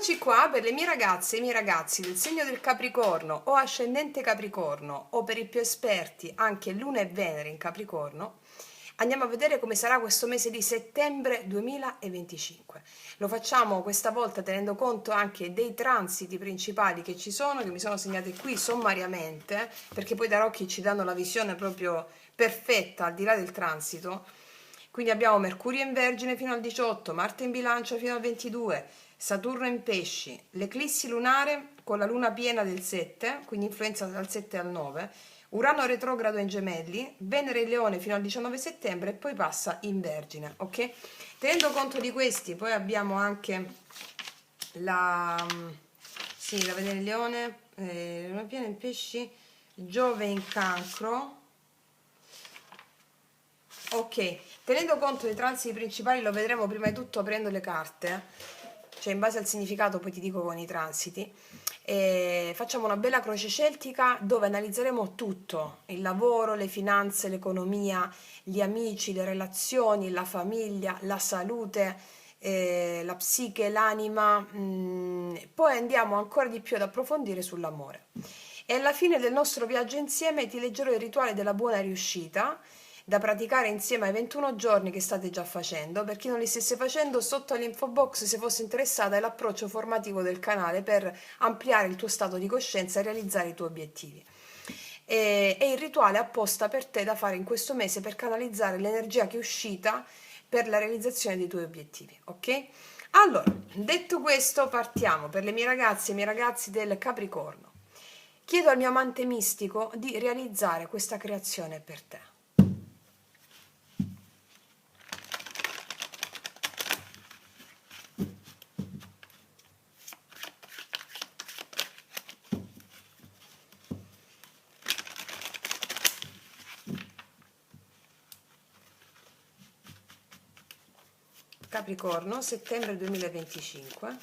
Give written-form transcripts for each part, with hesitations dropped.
Eccoci qua per le mie ragazze e i miei ragazzi del segno del Capricorno o ascendente Capricorno, o per i più esperti anche Luna e Venere in Capricorno. Andiamo a vedere come sarà questo mese di settembre 2025. Lo facciamo questa volta tenendo conto anche dei transiti principali che ci sono, che mi sono segnate qui sommariamente, perché poi i tarocchi ci danno la visione proprio perfetta al di là del transito. Quindi abbiamo Mercurio in Vergine fino al 18, Marte in Bilancia fino al 22, Saturno in Pesci, l'eclissi lunare con la luna piena del 7, quindi influenza dal 7 al 9, Urano retrogrado in Gemelli, Venere in Leone fino al 19 settembre e poi passa in Vergine, ok? Tenendo conto di questi, poi abbiamo anche la Venere in Leone, luna piena in Pesci, Giove in Cancro. Ok, tenendo conto dei transiti principali lo vedremo prima di tutto aprendo le carte, cioè in base al significato poi ti dico con i transiti. Facciamo una bella croce celtica dove analizzeremo tutto, il lavoro, le finanze, l'economia, gli amici, le relazioni, la famiglia, la salute, la psiche, l'anima, poi andiamo ancora di più ad approfondire sull'amore. E alla fine del nostro viaggio insieme ti leggerò il rituale della buona riuscita, da praticare insieme ai 21 giorni che state già facendo. Per chi non li stesse facendo, sotto all'info box, se fosse interessata, è l'approccio formativo del canale per ampliare il tuo stato di coscienza e realizzare i tuoi obiettivi. È il rituale apposta per te da fare in questo mese per canalizzare l'energia che è uscita per la realizzazione dei tuoi obiettivi, ok? Allora, detto questo, partiamo per le mie ragazze e i miei ragazzi del Capricorno. Chiedo al mio amante mistico di realizzare questa creazione per te. Capricorno, settembre 2025.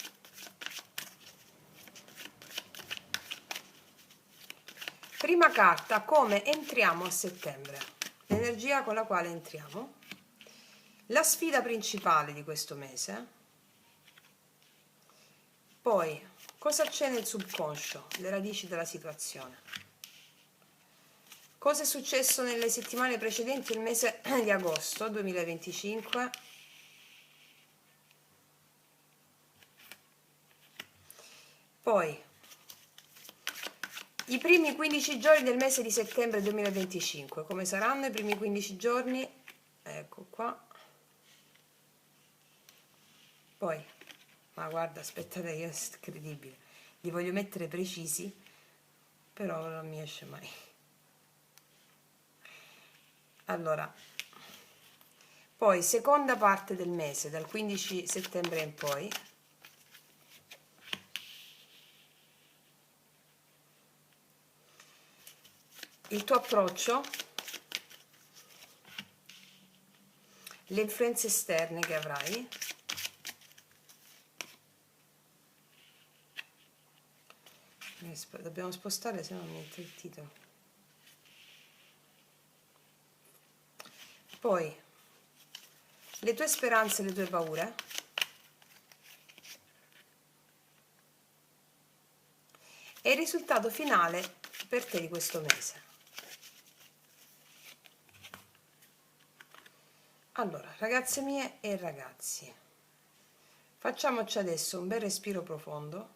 Prima carta, come entriamo a settembre, l'energia con la quale entriamo, la sfida principale di questo mese, poi cosa c'è nel subconscio, le radici della situazione, cosa è successo nelle settimane precedenti il mese di agosto 2025, poi i primi 15 giorni del mese di settembre 2025, come saranno i primi 15 giorni? Ecco qua. Poi, ma guarda, aspettate, io è incredibile, li voglio mettere precisi, però non mi esce mai. Allora, poi seconda parte del mese, dal 15 settembre in poi, il tuo approccio, le influenze esterne che avrai, dobbiamo spostare se no mi entra il titolo, poi le tue speranze e le tue paure, e il risultato finale per te di questo mese. Allora, ragazze mie e ragazzi, facciamoci adesso un bel respiro profondo.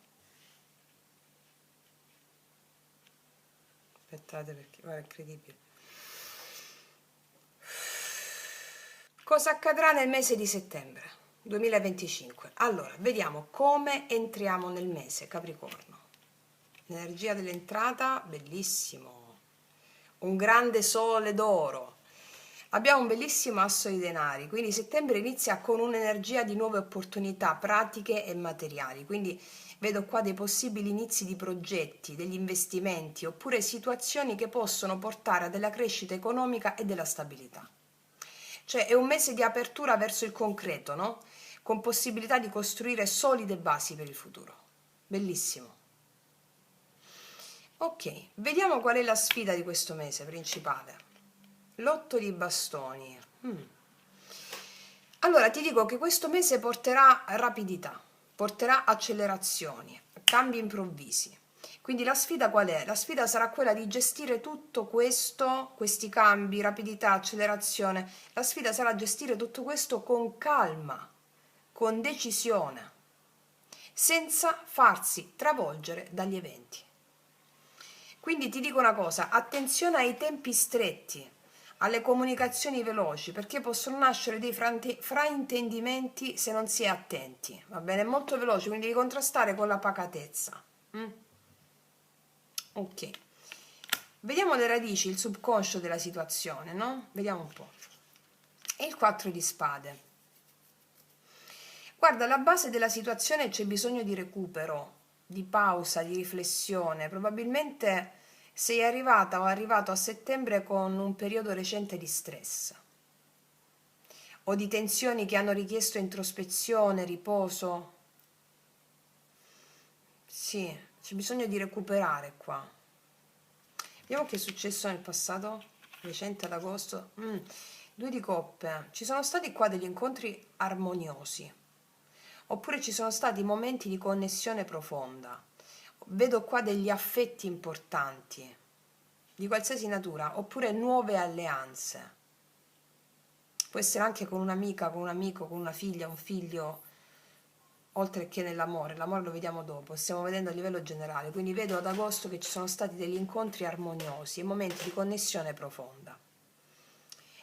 Aspettate perché guarda, è incredibile. Cosa accadrà nel mese di settembre 2025? Allora, vediamo come entriamo nel mese, Capricorno. L'energia dell'entrata, bellissimo. Un grande sole d'oro. Abbiamo un bellissimo asso di denari, quindi settembre inizia con un'energia di nuove opportunità pratiche e materiali, quindi vedo qua dei possibili inizi di progetti, degli investimenti oppure situazioni che possono portare a della crescita economica e della stabilità. Cioè è un mese di apertura verso il concreto, no? Con possibilità di costruire solide basi per il futuro. Bellissimo. Ok, vediamo qual è la sfida di questo mese principale. L'otto di bastoni. Allora ti dico che questo mese porterà rapidità, porterà accelerazioni, cambi improvvisi. Quindi la sfida qual è? La sfida sarà quella di gestire tutto questo, questi cambi, rapidità, accelerazione. La sfida sarà gestire tutto questo con calma, con decisione, senza farsi travolgere dagli eventi. Quindi ti dico una cosa, attenzione ai tempi stretti, alle comunicazioni veloci, perché possono nascere dei fraintendimenti se non si è attenti, va bene? È molto veloce, quindi devi contrastare con la pacatezza. Ok, vediamo le radici, il subconscio della situazione, no? Vediamo un po'. E il 4 di spade. Guarda, alla base della situazione c'è bisogno di recupero, di pausa, di riflessione. Probabilmente sei arrivata o arrivato a settembre con un periodo recente di stress o di tensioni che hanno richiesto introspezione, riposo. Sì, c'è bisogno di recuperare qua. Vediamo che è successo nel passato recente ad agosto. 2 di coppe. Ci sono stati qua degli incontri armoniosi. Oppure ci sono stati momenti di connessione profonda. Vedo qua degli affetti importanti, di qualsiasi natura, oppure nuove alleanze. Può essere anche con un'amica, con un amico, con una figlia, un figlio, oltre che nell'amore. L'amore lo vediamo dopo, stiamo vedendo a livello generale. Quindi vedo ad agosto che ci sono stati degli incontri armoniosi e momenti di connessione profonda.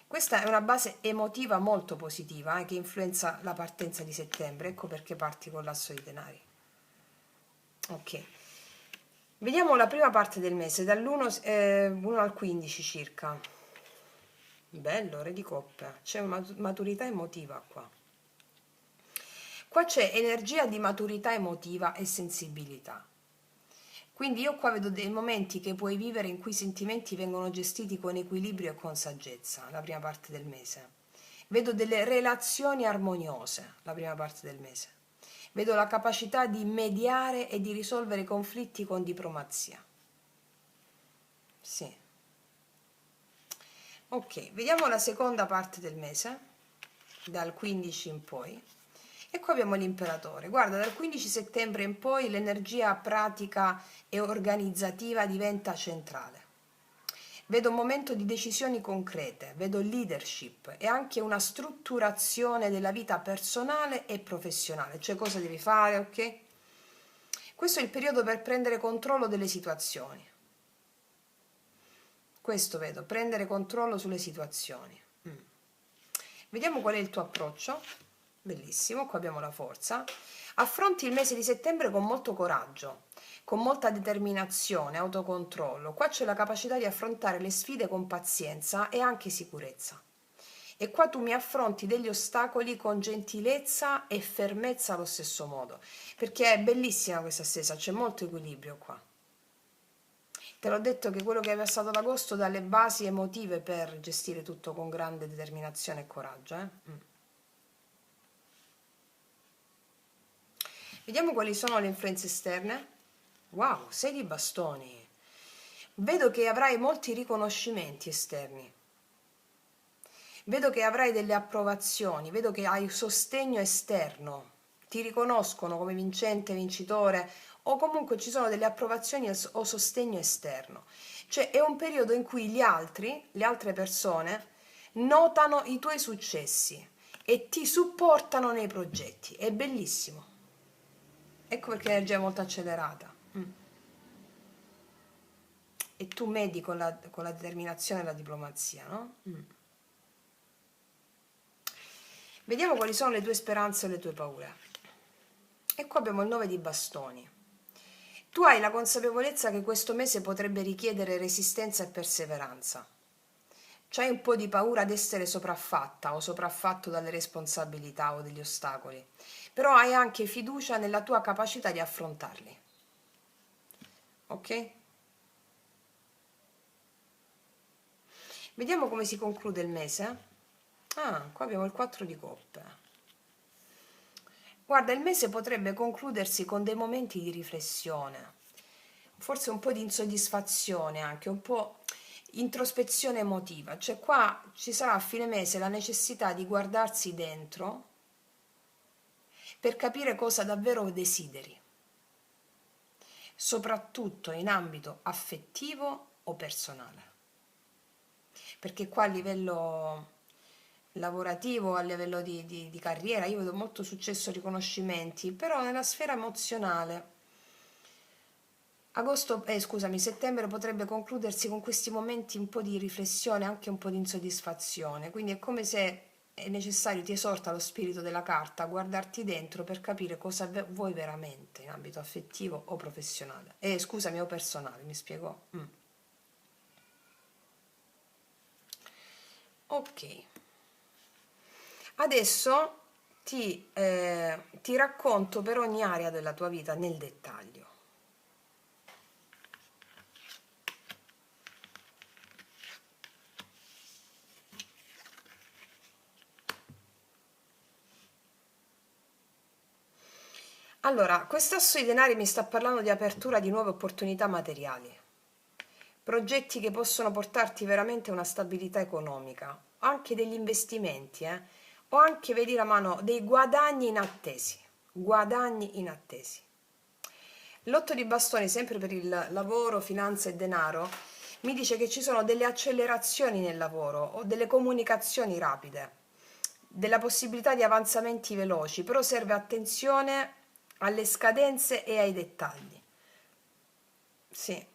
Questa è una base emotiva molto positiva che influenza la partenza di settembre, ecco perché parti con l'asso di denari. Ok, vediamo la prima parte del mese, dall'1 al 15 circa. Bello, re di coppe, c'è maturità emotiva qua. Qua c'è energia di maturità emotiva e sensibilità. Quindi io qua vedo dei momenti che puoi vivere in cui i sentimenti vengono gestiti con equilibrio e con saggezza, la prima parte del mese. Vedo delle relazioni armoniose, la prima parte del mese. Vedo la capacità di mediare e di risolvere i conflitti con diplomazia. Sì. Ok, vediamo la seconda parte del mese, dal 15 in poi. E qua abbiamo l'imperatore. Guarda, dal 15 settembre in poi l'energia pratica e organizzativa diventa centrale. Vedo un momento di decisioni concrete, vedo leadership e anche una strutturazione della vita personale e professionale, cioè cosa devi fare, ok? Questo è il periodo per prendere controllo delle situazioni. Questo vedo, prendere controllo sulle situazioni. Vediamo qual è il tuo approccio. Bellissimo, qua abbiamo la forza. Affronti il mese di settembre con molto coraggio, con molta determinazione, autocontrollo. Qua c'è la capacità di affrontare le sfide con pazienza e anche sicurezza. E qua tu mi affronti degli ostacoli con gentilezza e fermezza allo stesso modo, perché è bellissima questa stesa, c'è molto equilibrio qua. Te l'ho detto che quello che è passato ad agosto dà le basi emotive per gestire tutto con grande determinazione e coraggio. Vediamo quali sono le influenze esterne. Wow, 6 di bastoni. Vedo che avrai molti riconoscimenti esterni. Vedo che avrai delle approvazioni, vedo che hai sostegno esterno. Ti riconoscono come vincente, vincitore, o comunque ci sono delle approvazioni o sostegno esterno. Cioè è un periodo in cui gli altri, le altre persone, notano i tuoi successi e ti supportano nei progetti. È bellissimo. Ecco perché l'energia è molto accelerata. E tu medi con la determinazione e la diplomazia, no? Vediamo quali sono le tue speranze e le tue paure. E qua abbiamo il 9 di bastoni. Tu hai la consapevolezza che questo mese potrebbe richiedere resistenza e perseveranza. C'hai un po' di paura ad essere sopraffatta o sopraffatto dalle responsabilità o degli ostacoli, però hai anche fiducia nella tua capacità di affrontarli. Ok? Vediamo come si conclude il mese. Qua abbiamo il 4 di coppe. Guarda, il mese potrebbe concludersi con dei momenti di riflessione, forse un po' di insoddisfazione anche, un po' introspezione emotiva. Cioè qua ci sarà a fine mese la necessità di guardarsi dentro per capire cosa davvero desideri, soprattutto in ambito affettivo o personale, perché qua a livello lavorativo, a livello di carriera, io vedo molto successo, riconoscimenti, però nella sfera emozionale settembre potrebbe concludersi con questi momenti un po' di riflessione, anche un po' di insoddisfazione, quindi è come se è necessario, ti esorta lo spirito della carta a guardarti dentro per capire cosa vuoi veramente in ambito affettivo o professionale, o personale, mi spiego? Ok, adesso ti racconto per ogni area della tua vita nel dettaglio. Allora, questo asso di denari mi sta parlando di apertura di nuove opportunità materiali, progetti che possono portarti veramente a una stabilità economica, anche degli investimenti, o anche, vedi la mano, dei guadagni inattesi, guadagni inattesi. L'otto di bastoni, sempre per il lavoro, finanza e denaro, mi dice che ci sono delle accelerazioni nel lavoro o delle comunicazioni rapide, della possibilità di avanzamenti veloci, però serve attenzione alle scadenze e ai dettagli. Sì.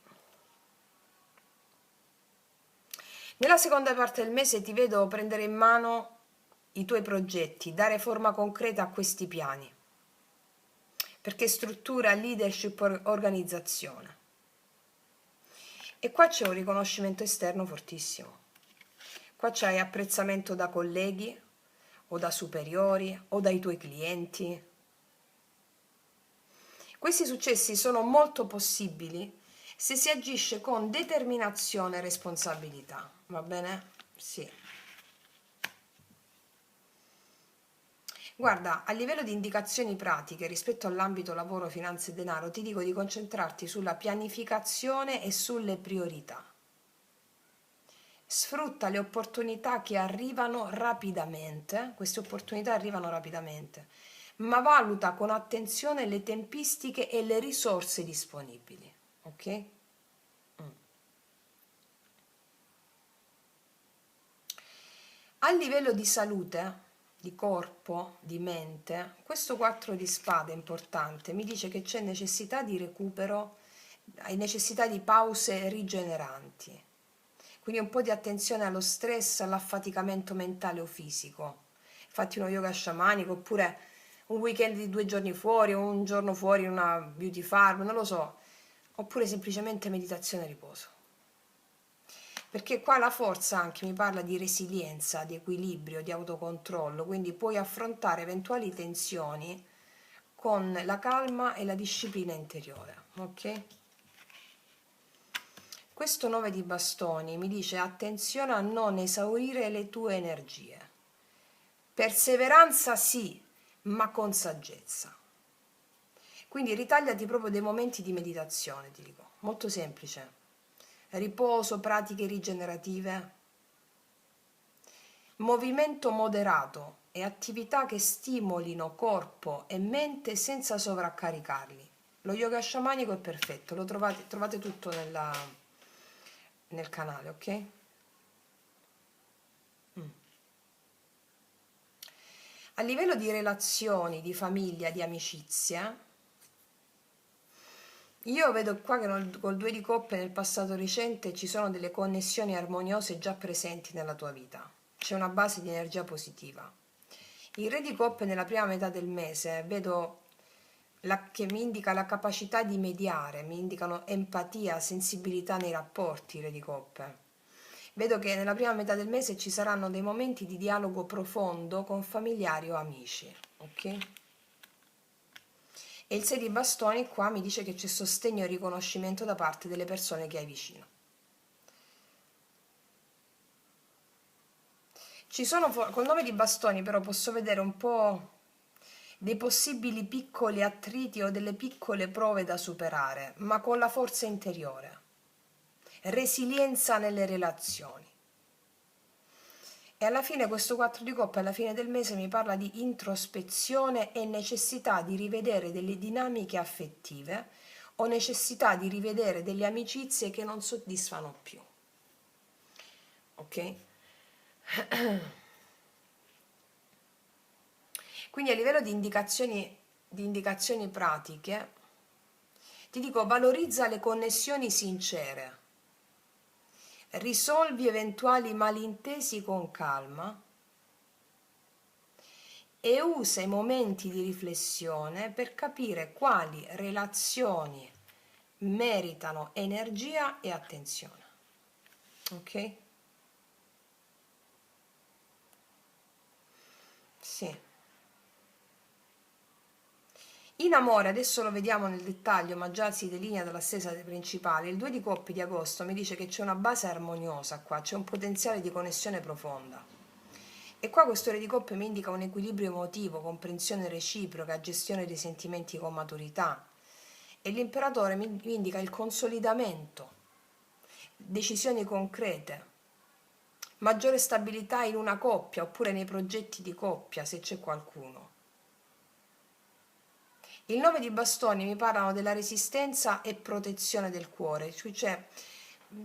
Nella seconda parte del mese ti vedo prendere in mano i tuoi progetti, dare forma concreta a questi piani, perché struttura, leadership, organizzazione. E qua c'è un riconoscimento esterno fortissimo. Qua c'hai apprezzamento da colleghi o da superiori o dai tuoi clienti. Questi successi sono molto possibili se si agisce con determinazione e responsabilità, va bene? Sì. Guarda, a livello di indicazioni pratiche rispetto all'ambito lavoro, finanza e denaro, ti dico di concentrarti sulla pianificazione e sulle priorità. Sfrutta le opportunità che arrivano rapidamente, queste opportunità arrivano rapidamente, ma valuta con attenzione le tempistiche e le risorse disponibili, ok? A livello di salute, di corpo, di mente, questo 4 di spade importante mi dice che c'è necessità di recupero, hai necessità di pause rigeneranti. Quindi un po' di attenzione allo stress, all'affaticamento mentale o fisico. Fatti uno yoga sciamanico oppure un weekend di 2 giorni fuori o un giorno fuori in una beauty farm, non lo so. Oppure semplicemente meditazione e riposo. Perché qua la forza anche mi parla di resilienza, di equilibrio, di autocontrollo, quindi puoi affrontare eventuali tensioni con la calma e la disciplina interiore, ok? Questo 9 di bastoni mi dice attenzione a non esaurire le tue energie. Perseveranza sì, ma con saggezza. Quindi ritagliati proprio dei momenti di meditazione, ti dico, molto semplice. Riposo, pratiche rigenerative, movimento moderato e attività che stimolino corpo e mente senza sovraccaricarli. Lo yoga sciamanico è perfetto, lo trovate tutto nel canale, ok? A livello di relazioni, di famiglia, di amicizia, io vedo qua che col 2 di coppe nel passato recente ci sono delle connessioni armoniose già presenti nella tua vita. C'è una base di energia positiva. Il re di coppe nella prima metà del mese vedo che mi indica la capacità di mediare, mi indicano empatia, sensibilità nei rapporti, il re di coppe. Vedo che nella prima metà del mese ci saranno dei momenti di dialogo profondo con familiari o amici, ok? E il 6 di bastoni qua mi dice che c'è sostegno e riconoscimento da parte delle persone che hai vicino. Ci sono col 9 di bastoni però posso vedere un po' dei possibili piccoli attriti o delle piccole prove da superare, ma con la forza interiore. Resilienza nelle relazioni. E alla fine questo 4 di coppe alla fine del mese mi parla di introspezione e necessità di rivedere delle dinamiche affettive o necessità di rivedere delle amicizie che non soddisfano più. Ok? Quindi a livello di indicazioni pratiche, ti dico valorizza le connessioni sincere, risolvi eventuali malintesi con calma e usa i momenti di riflessione per capire quali relazioni meritano energia e attenzione. Ok? Sì. In amore, adesso lo vediamo nel dettaglio, ma già si delinea dalla stessa principale. Il 2 di coppe di agosto mi dice che c'è una base armoniosa qua, c'è un potenziale di connessione profonda. E qua questo re di coppe mi indica un equilibrio emotivo, comprensione reciproca, gestione dei sentimenti con maturità. E l'imperatore mi indica il consolidamento, decisioni concrete, maggiore stabilità in una coppia oppure nei progetti di coppia se c'è qualcuno. Il 9 di bastoni mi parlano della resistenza e protezione del cuore, cioè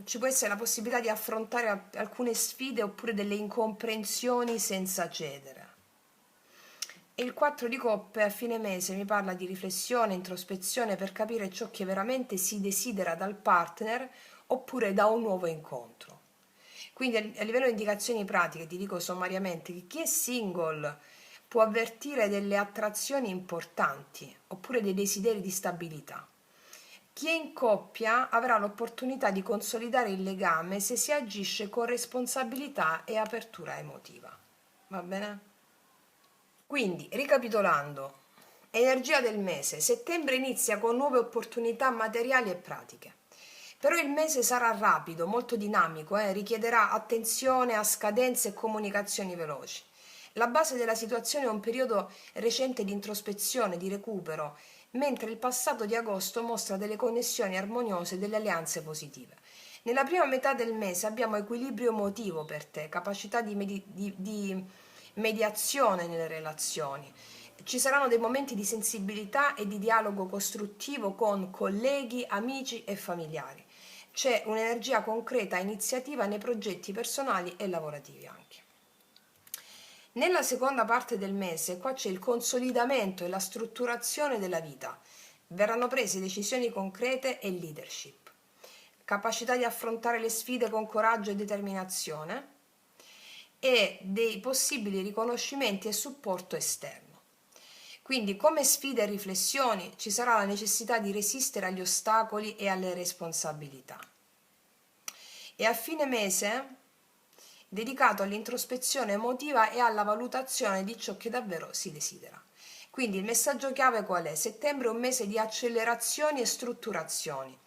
ci può essere la possibilità di affrontare alcune sfide oppure delle incomprensioni senza cedere. E il 4 di coppe a fine mese mi parla di riflessione, introspezione per capire ciò che veramente si desidera dal partner oppure da un nuovo incontro. Quindi a livello di indicazioni pratiche ti dico sommariamente che chi è single può avvertire delle attrazioni importanti oppure dei desideri di stabilità. Chi è in coppia avrà l'opportunità di consolidare il legame se si agisce con responsabilità e apertura emotiva. Va bene? Quindi, ricapitolando, energia del mese. Settembre inizia con nuove opportunità materiali e pratiche. Però il mese sarà rapido, molto dinamico, richiederà attenzione a scadenze e comunicazioni veloci. La base della situazione è un periodo recente di introspezione, di recupero, mentre il passato di agosto mostra delle connessioni armoniose e delle alleanze positive. Nella prima metà del mese abbiamo equilibrio emotivo per te, capacità di mediazione nelle relazioni. Ci saranno dei momenti di sensibilità e di dialogo costruttivo con colleghi, amici e familiari. C'è un'energia concreta e iniziativa nei progetti personali e lavorativi anche. Nella seconda parte del mese qua c'è il consolidamento e la strutturazione della vita. Verranno prese decisioni concrete e leadership. Capacità di affrontare le sfide con coraggio e determinazione e dei possibili riconoscimenti e supporto esterno. Quindi come sfide e riflessioni ci sarà la necessità di resistere agli ostacoli e alle responsabilità. E a fine mese dedicato all'introspezione emotiva e alla valutazione di ciò che davvero si desidera. Quindi il messaggio chiave qual è? Settembre è un mese di accelerazioni e strutturazioni,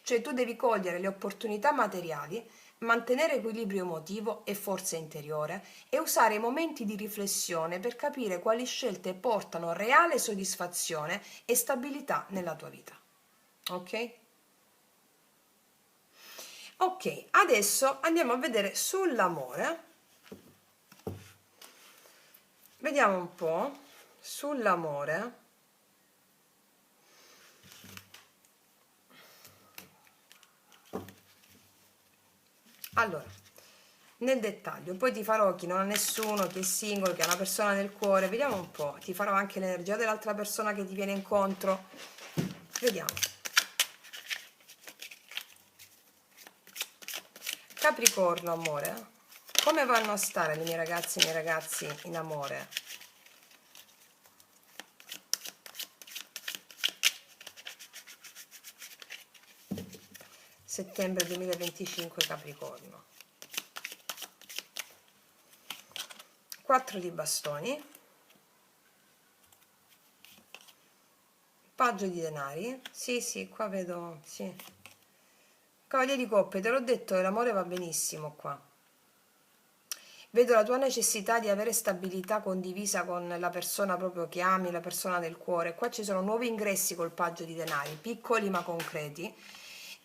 cioè tu devi cogliere le opportunità materiali, mantenere equilibrio emotivo e forza interiore e usare i momenti di riflessione per capire quali scelte portano reale soddisfazione e stabilità nella tua vita. Ok? Ok, adesso andiamo a vedere sull'amore. Vediamo un po' sull'amore. Allora, nel dettaglio, poi ti farò chi non ha nessuno, chi è single, chi ha una persona nel cuore, vediamo un po', ti farò anche l'energia dell'altra persona che ti viene incontro, vediamo. Capricorno, amore, come vanno a stare le mie ragazze e i miei ragazzi in amore? Settembre 2025, Capricorno. 4 di bastoni, paggio di denari, sì, qua vedo, sì. Cavaliere di coppe, te l'ho detto, l'amore va benissimo qua. Vedo la tua necessità di avere stabilità condivisa con la persona proprio che ami, la persona del cuore. Qua ci sono nuovi ingressi col paggio di denari, piccoli ma concreti.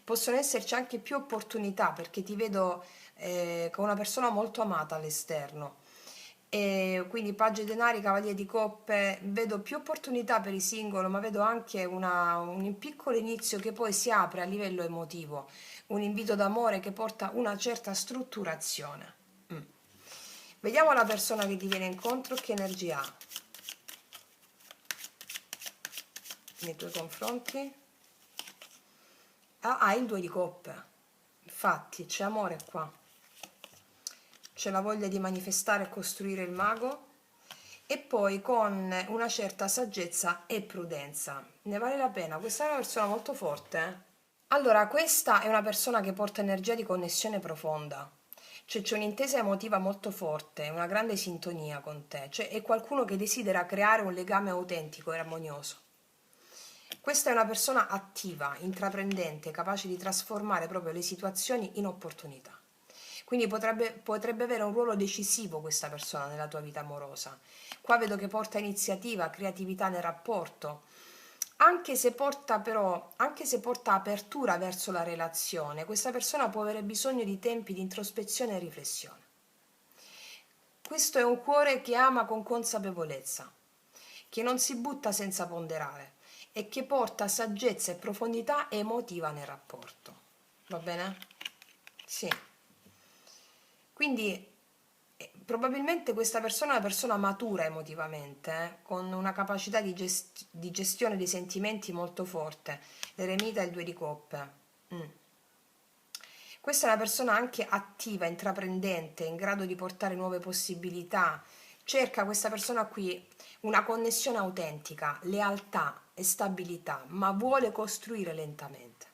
Possono esserci anche più opportunità perché ti vedo con una persona molto amata all'esterno. E quindi Page Denari, Cavaliere di Coppe, vedo più opportunità per i singolo, ma vedo anche un piccolo inizio che poi si apre a livello emotivo, un invito d'amore che porta una certa strutturazione. Vediamo la persona che ti viene incontro, che energia ha nei tuoi confronti. Ah, il 2 di coppe, infatti c'è amore qua, c'è la voglia di manifestare e costruire il mago, e poi con una certa saggezza e prudenza. Ne vale la pena, questa è una persona molto forte, eh? Allora, questa è una persona che porta energia di connessione profonda, cioè c'è un'intesa emotiva molto forte, una grande sintonia con te, cioè è qualcuno che desidera creare un legame autentico e armonioso. Questa è una persona attiva, intraprendente, capace di trasformare proprio le situazioni in opportunità. Quindi potrebbe avere un ruolo decisivo questa persona nella tua vita amorosa. Qua vedo che porta iniziativa, creatività nel rapporto, anche se porta apertura verso la relazione, questa persona può avere bisogno di tempi di introspezione e riflessione. Questo è un cuore che ama con consapevolezza, che non si butta senza ponderare e che porta saggezza e profondità emotiva nel rapporto. Va bene? Sì. Quindi probabilmente questa persona è una persona matura emotivamente, con una capacità di gestione dei sentimenti molto forte. L'eremita è il 2 di coppe. Questa è una persona anche attiva, intraprendente, in grado di portare nuove possibilità. Cerca questa persona qui una connessione autentica, lealtà e stabilità, ma vuole costruire lentamente.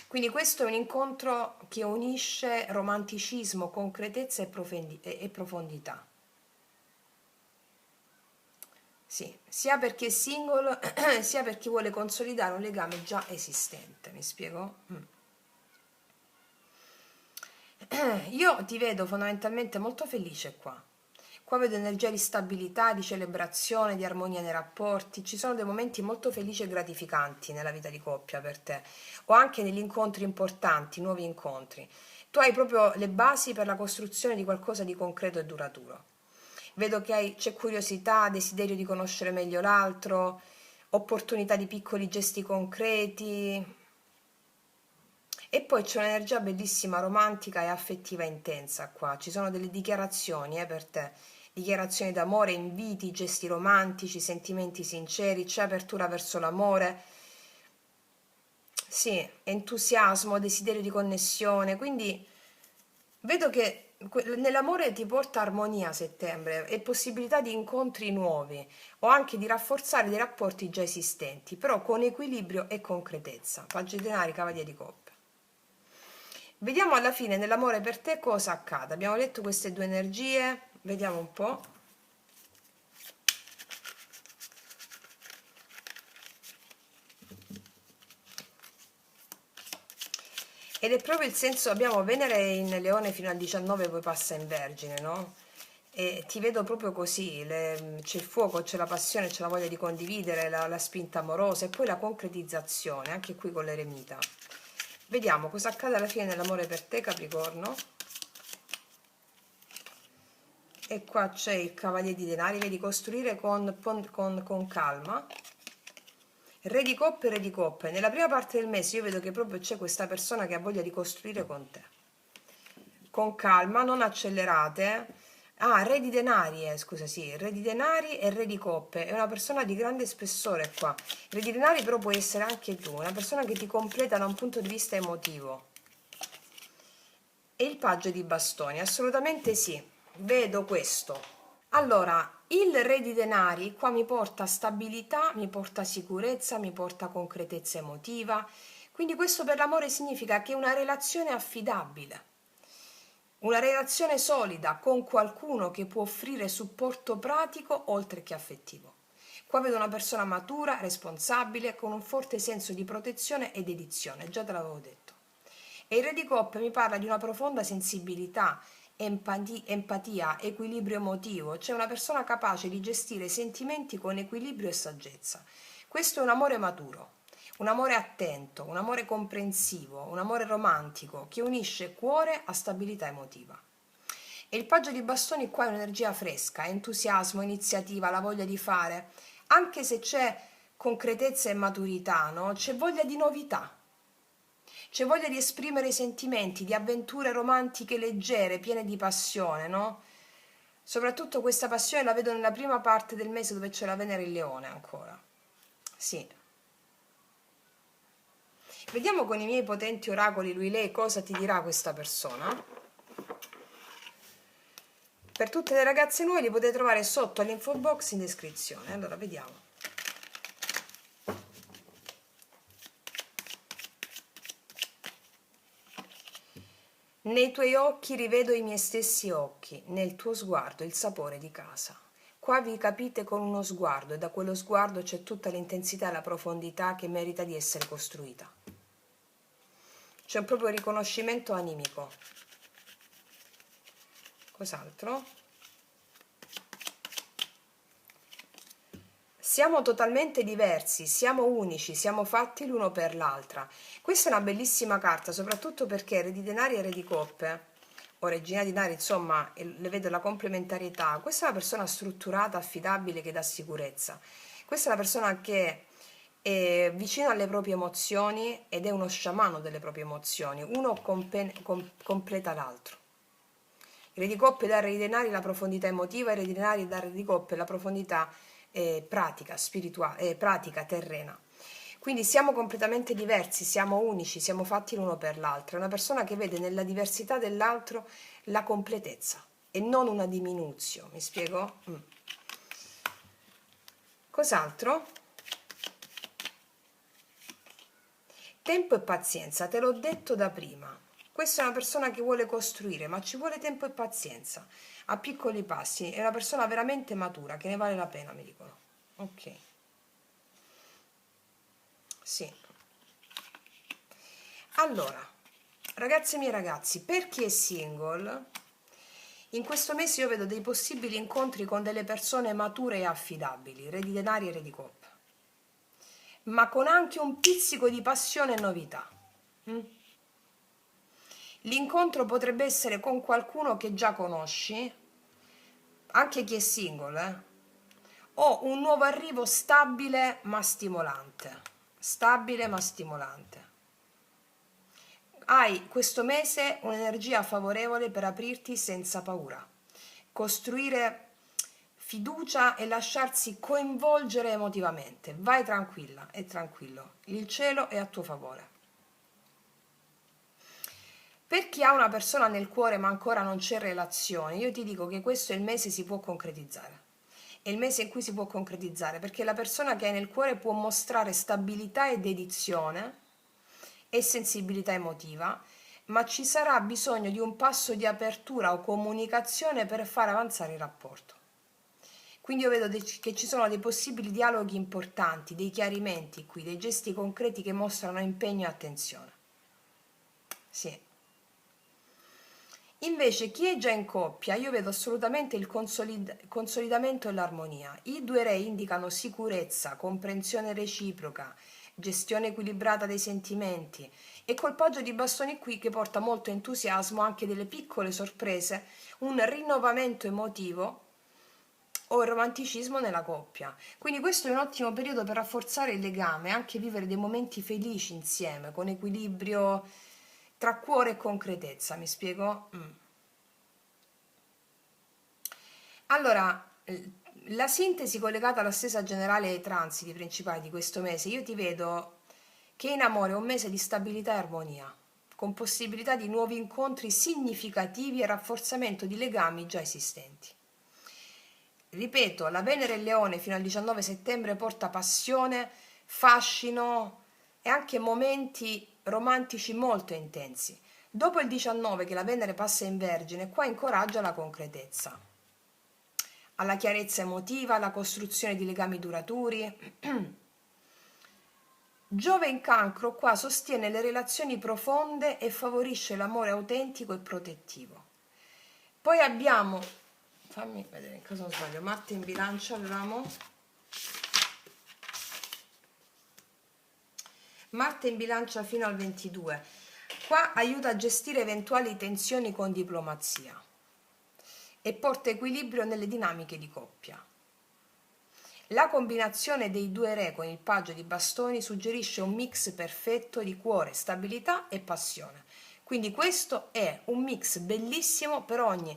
Quindi questo è un incontro che unisce romanticismo, concretezza e profondità. Sì, sia perché è single, sia perché vuole consolidare un legame già esistente. Mi spiego? Io ti vedo fondamentalmente molto felice qua. Qua vedo energia di stabilità, di celebrazione, di armonia nei rapporti. Ci sono dei momenti molto felici e gratificanti nella vita di coppia per te, o anche negli incontri importanti, nuovi incontri. Tu hai proprio le basi per la costruzione di qualcosa di concreto e duraturo. Vedo che c'è curiosità, desiderio di conoscere meglio l'altro, opportunità di piccoli gesti concreti. E poi c'è un'energia bellissima, romantica e affettiva intensa qua. Ci sono delle dichiarazioni per te, dichiarazioni d'amore, inviti, gesti romantici, sentimenti sinceri, c'è apertura verso l'amore, sì, entusiasmo, desiderio di connessione. Quindi vedo che nell'amore ti porta armonia a settembre e possibilità di incontri nuovi o anche di rafforzare dei rapporti già esistenti, però con equilibrio e concretezza. Page denari, cavaliere di coppe. Vediamo alla fine nell'amore per te cosa accade. Abbiamo letto queste due energie, vediamo un po'. Ed è proprio il senso, abbiamo Venere in Leone fino al 19, poi passa in Vergine, no? E ti vedo proprio così, c'è il fuoco, c'è la passione, c'è la voglia di condividere, la spinta amorosa e poi la concretizzazione, anche qui con l'eremita. Vediamo cosa accade alla fine nell'amore per te, Capricorno. E qua c'è il Cavaliere di Denari, vedi, costruire con calma. Re di coppe e re di coppe. Nella prima parte del mese io vedo che proprio c'è questa persona che ha voglia di costruire con te. Con calma, non accelerate. Ah, re di denari, scusa, sì, re di denari e re di coppe. È una persona di grande spessore qua. Re di denari però puoi essere anche tu, una persona che ti completa da un punto di vista emotivo. E il paggio di bastoni, assolutamente sì, vedo questo. Allora, il re di denari qua mi porta stabilità, mi porta sicurezza, mi porta concretezza emotiva. Quindi questo per l'amore significa che è una relazione affidabile, una relazione solida con qualcuno che può offrire supporto pratico oltre che affettivo. Qua vedo una persona matura, responsabile, con un forte senso di protezione e dedizione, già te l'avevo detto. E il re di coppe mi parla di una profonda sensibilità, empatia, equilibrio emotivo, cioè una persona capace di gestire i sentimenti con equilibrio e saggezza. Questo è un amore maturo, un amore attento, un amore comprensivo, un amore romantico che unisce cuore a stabilità emotiva. E il paggio di bastoni qua è un'energia fresca, entusiasmo, iniziativa, la voglia di fare. Anche se c'è concretezza e maturità, no? C'è voglia di novità. C'è voglia di esprimere i sentimenti, di avventure romantiche leggere, piene di passione, no? Soprattutto questa passione la vedo nella prima parte del mese dove c'è la Venere in Leone ancora. Sì. Vediamo con i miei potenti oracoli lui lei cosa ti dirà questa persona. Per tutte le ragazze nuove li potete trovare sotto all'info box in descrizione. Allora, vediamo. Nei tuoi occhi rivedo i miei stessi occhi, nel tuo sguardo il sapore di casa. Qua vi capite con uno sguardo e da quello sguardo c'è tutta l'intensità e la profondità che merita di essere costruita. C'è un proprio riconoscimento animico. Cos'altro? Siamo totalmente diversi, siamo unici, siamo fatti l'uno per l'altra. Questa è una bellissima carta, soprattutto perché Re di denari e Re di coppe, o Regina di denari, insomma, le vedo la complementarietà. Questa è una persona strutturata, affidabile, che dà sicurezza. Questa è una persona che è vicina alle proprie emozioni ed è uno sciamano delle proprie emozioni. Uno completa l'altro. Il Re di coppe dà al Re di denari la profondità emotiva, il Re di denari dà al Re di coppe la profondità pratica, spirituale, pratica, terrena. Quindi siamo completamente diversi, siamo unici, siamo fatti l'uno per l'altro. È una persona che vede nella diversità dell'altro la completezza e non una diminuzione. Mi spiego? Cos'altro? Tempo e pazienza, te l'ho detto da prima. Questa è una persona che vuole costruire, ma ci vuole tempo e pazienza, a piccoli passi. È una persona veramente matura, che ne vale la pena, mi dicono. Ok. Sì. Allora, ragazze e miei ragazzi, per chi è single, in questo mese io vedo dei possibili incontri con delle persone mature e affidabili, Re di denari e Re di coppe, ma con anche un pizzico di passione e novità. L'incontro potrebbe essere con qualcuno che già conosci, anche chi è single, o un nuovo arrivo stabile ma stimolante. Stabile ma stimolante. Hai questo mese un'energia favorevole per aprirti senza paura, costruire fiducia e lasciarsi coinvolgere emotivamente. Vai tranquilla e tranquillo, il cielo è a tuo favore. Per chi ha una persona nel cuore ma ancora non c'è relazione, io ti dico che questo è il mese si può concretizzare. È il mese in cui si può concretizzare perché la persona che hai nel cuore può mostrare stabilità e dedizione e sensibilità emotiva, ma ci sarà bisogno di un passo di apertura o comunicazione per far avanzare il rapporto. Quindi io vedo che ci sono dei possibili dialoghi importanti, dei chiarimenti qui, dei gesti concreti che mostrano impegno e attenzione. Sì. Invece chi è già in coppia, io vedo assolutamente il consolidamento e l'armonia. I due re indicano sicurezza, comprensione reciproca, gestione equilibrata dei sentimenti e col paggio di bastoni qui che porta molto entusiasmo, anche delle piccole sorprese, un rinnovamento emotivo o il romanticismo nella coppia. Quindi questo è un ottimo periodo per rafforzare il legame, anche vivere dei momenti felici insieme, con equilibrio tra cuore e concretezza, mi spiego? Allora, la sintesi collegata alla stesa generale ai transiti principali di questo mese, io ti vedo che in amore è un mese di stabilità e armonia, con possibilità di nuovi incontri significativi e rafforzamento di legami già esistenti. Ripeto, la Venere in Leone fino al 19 settembre porta passione, fascino e anche momenti romantici molto intensi. Dopo il 19 che la Venere passa in Vergine, qua incoraggia la concretezza, alla chiarezza emotiva, alla costruzione di legami duraturi. Giove in Cancro qua sostiene le relazioni profonde e favorisce l'amore autentico e protettivo. Poi abbiamo, fammi vedere in caso non sbaglio, Marte in Bilancia avevamo. Marte in Bilancia fino al 22. Qua aiuta a gestire eventuali tensioni con diplomazia. e porta equilibrio nelle dinamiche di coppia. La combinazione dei due re con il paggio di bastoni suggerisce un mix perfetto di cuore, stabilità e passione. Quindi questo è un mix bellissimo per ogni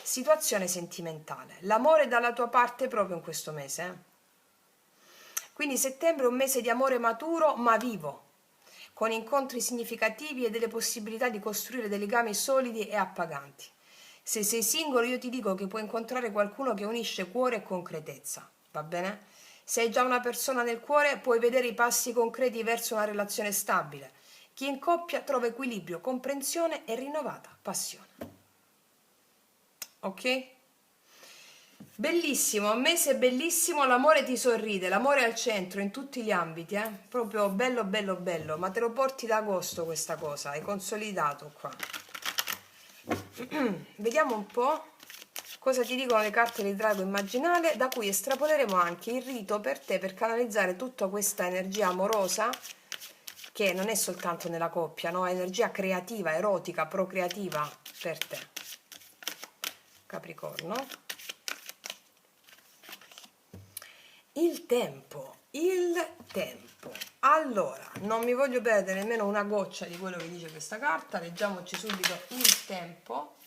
situazione sentimentale. L'amore è dalla tua parte proprio in questo mese. Quindi settembre è un mese di amore maturo ma vivo, con incontri significativi e delle possibilità di costruire dei legami solidi e appaganti. Se sei singolo io ti dico che puoi incontrare qualcuno che unisce cuore e concretezza, va bene? Se hai già una persona nel cuore puoi vedere i passi concreti verso una relazione stabile. Chi è in coppia trova equilibrio, comprensione e rinnovata passione. Ok? Bellissimo, mese bellissimo, l'amore ti sorride, l'amore è al centro in tutti gli ambiti, proprio bello bello bello, ma te lo porti da agosto questa cosa, è consolidato qua. Vediamo un po' cosa ti dicono le carte del drago immaginale, da cui estrapoleremo anche il rito per te per canalizzare tutta questa energia amorosa che non è soltanto nella coppia, no? È energia creativa, erotica, procreativa per te. Capricorno. Il tempo, il tempo. Allora, non mi voglio perdere nemmeno una goccia di quello che dice questa carta, leggiamoci subito il tempo.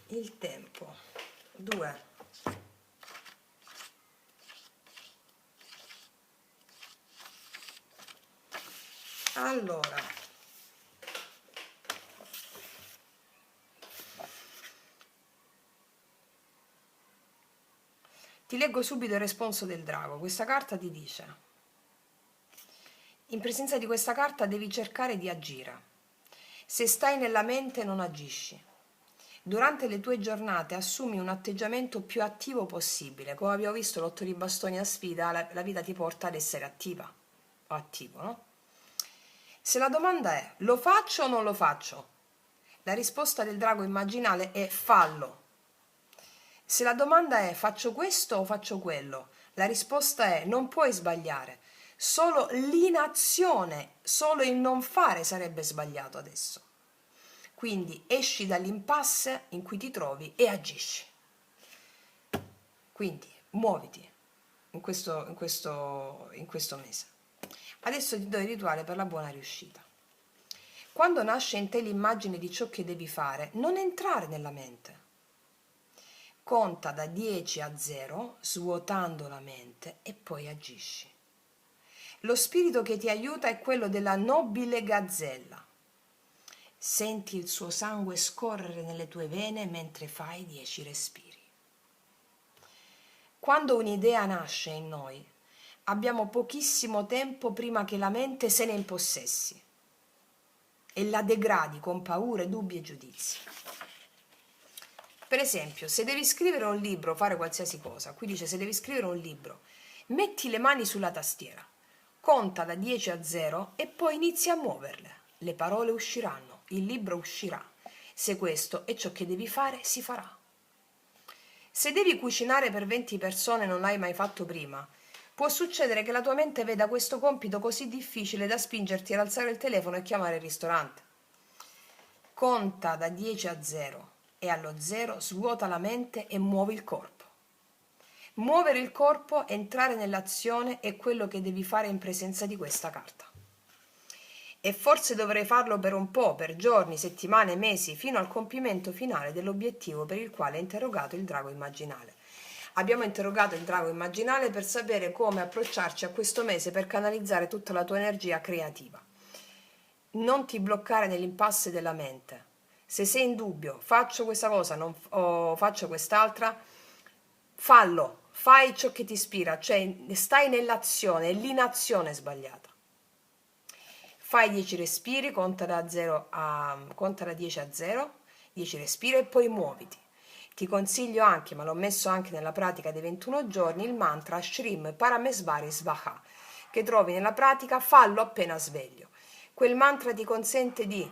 Il tempo. 2. Allora, ti leggo subito il responso del drago. Questa carta ti dice: in presenza di questa carta devi cercare di agire. Se stai nella mente non agisci. Durante le tue giornate assumi un atteggiamento più attivo possibile. Come abbiamo visto, l'otto di bastoni a sfida, la vita ti porta ad essere attiva o attivo, no? Se la domanda è: lo faccio o non lo faccio? La risposta del drago immaginale è: fallo. Se la domanda è: faccio questo o faccio quello? La risposta è: non puoi sbagliare. Solo l'inazione, solo il non fare sarebbe sbagliato adesso. Quindi esci dall'impasse in cui ti trovi e agisci. Quindi muoviti in questo mese. Adesso ti do il rituale per la buona riuscita. Quando nasce in te l'immagine di ciò che devi fare, non entrare nella mente. Conta da 10 a 0, svuotando la mente, e poi agisci. Lo spirito che ti aiuta è quello della nobile gazzella. Senti il suo sangue scorrere nelle tue vene mentre fai 10 respiri. Quando un'idea nasce in noi, abbiamo pochissimo tempo prima che la mente se ne impossessi e la degradi con paure, dubbi e giudizi. Per esempio, se devi scrivere un libro, fare qualsiasi cosa, qui dice: se devi scrivere un libro, metti le mani sulla tastiera, conta da 10 a 0 e poi inizia a muoverle. Le parole usciranno, il libro uscirà. Se questo è ciò che devi fare, si farà. Se devi cucinare per 20 persone e non l'hai mai fatto prima, può succedere che la tua mente veda questo compito così difficile da spingerti ad alzare il telefono e chiamare il ristorante. Conta da 10 a 0 e allo 0 svuota la mente e muovi il corpo. Muovere il corpo, entrare nell'azione è quello che devi fare in presenza di questa carta. E forse dovrei farlo per un po', per giorni, settimane, mesi, fino al compimento finale dell'obiettivo per il quale è interrogato il drago immaginale. Abbiamo interrogato il drago immaginale per sapere come approcciarci a questo mese per canalizzare tutta la tua energia creativa. Non ti bloccare nell'impasse della mente. Se sei in dubbio, faccio questa cosa o faccio quest'altra, fallo, fai ciò che ti ispira, cioè stai nell'azione, è l'inazione sbagliata. Fai 10 respiri, conta da 10 a 0, 10 respiri e poi muoviti. Ti consiglio anche, ma l'ho messo anche nella pratica dei 21 giorni, il mantra Shrim Paramesvari Svaha, che trovi nella pratica fallo appena sveglio. Quel mantra ti consente di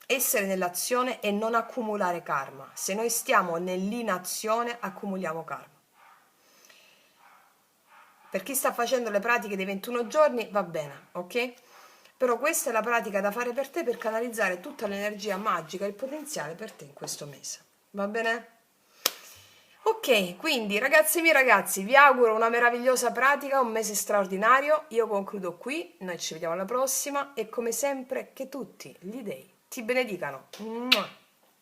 essere nell'azione e non accumulare karma. Se noi stiamo nell'inazione, accumuliamo karma. Per chi sta facendo le pratiche dei 21 giorni va bene, ok? Però questa è la pratica da fare per te per canalizzare tutta l'energia magica e il potenziale per te in questo mese. Va bene? Ok, quindi ragazzi miei ragazzi, vi auguro una meravigliosa pratica, un mese straordinario. Io concludo qui, noi ci vediamo alla prossima e come sempre che tutti gli dei ti benedicano. Mua.